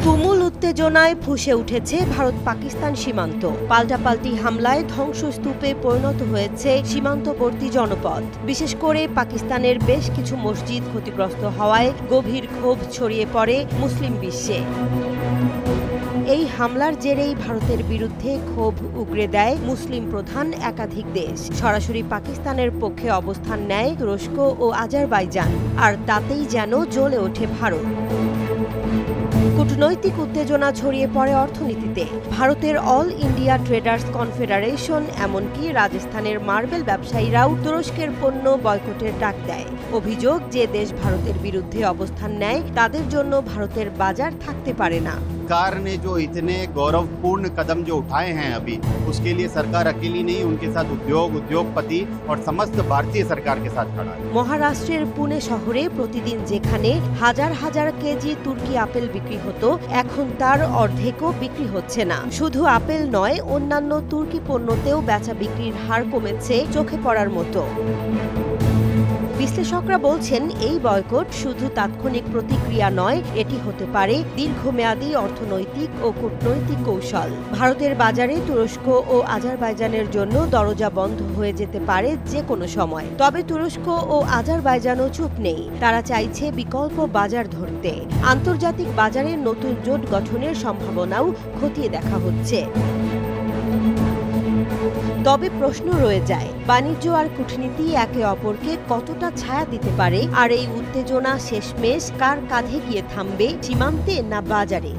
তুমুল উত্তেজনায় ফুঁসে উঠেছে ভারত পাকিস্তান সীমান্ত। পাল্টাপাল্টি হামলায় ধ্বংসস্তূপে পরিণত হয়েছে সীমান্তবর্তী জনপদ। বিশেষ করে পাকিস্তানের বেশ কিছু মসজিদ ক্ষতিগ্রস্ত হওয়ায় গভীর ক্ষোভ ছড়িয়ে পড়ে মুসলিম বিশ্বে। এই হামলার জেরেই ভারতের বিরুদ্ধে ক্ষোভ উগরে দেয় মুসলিম প্রধান একাধিক দেশ। সরাসরি পাকিস্তানের পক্ষে অবস্থান নেয় তুরস্ক ও আজারবাইজান, আর তাতেই যেন জ্বলে ওঠে ভারত। কূটনৈতিক উত্তেজনা ছড়িয়ে পড়ে অর্থনীতিতে। ভারতের অল ইন্ডিয়া ট্রেডার্স কনফেডারেশন, এমনকি রাজস্থানের মার্বেল ব্যবসায়ীরাও তুরস্কের পণ্য বয়কটের ডাক দেয়। অভিযোগ, যে দেশ ভারতের বিরুদ্ধে অবস্থান নেয় তাদের জন্য ভারতের বাজার থাকতে পারে না। सरकार ने जो इतने गौरवपूर्ण कदम जो उठाए हैं अभी, उसके लिए सरकार अकेली नहीं, उनके साथ उद्योगपति और समस्त भारतीय सरकार के साथ खड़ा है। মহারাষ্ট্রের পুনে শহরে প্রতিদিন যেখানে হাজার হাজার কেজি তুর্কি আপেল বিক্রি হতো, এখন তার অর্ধেকও বিক্রি হচ্ছে না। শুধু আপেল নয়, অন্যান্য তুর্কি পণ্যতেও বেচা বিক্রির হার কমেছে চোখে পড়ার মতো। বিশ্লেষকরা বলছেন, এই বয়কট শুধু তাৎক্ষণিক প্রতিক্রিয়া নয়, এটি হতে পারে দীর্ঘমেয়াদী অর্থনৈতিক ও কূটনৈতিক কৌশল। ভারতের বাজারে তুরস্ক ও আজারবাইজানের জন্য দরজা বন্ধ হয়ে যেতে পারে যে কোনো সময়। তবে তুরস্ক ও আজারবাইজানও চুপ নেই, তারা চাইছে বিকল্প বাজার ধরতে। আন্তর্জাতিক বাজারে নতুন জোট গঠনের সম্ভাবনাও খতিয়ে দেখা হচ্ছে। তবে প্রশ্ন রয়ে যায়, বাণিজ্য আর কূটনীতি একে অপরকে কতটা ছায়া দিতে পারে, আর এই উত্তেজনা শেষমেশ কার কাঁধে গিয়ে থামবে, সীমান্তে না বাজারে?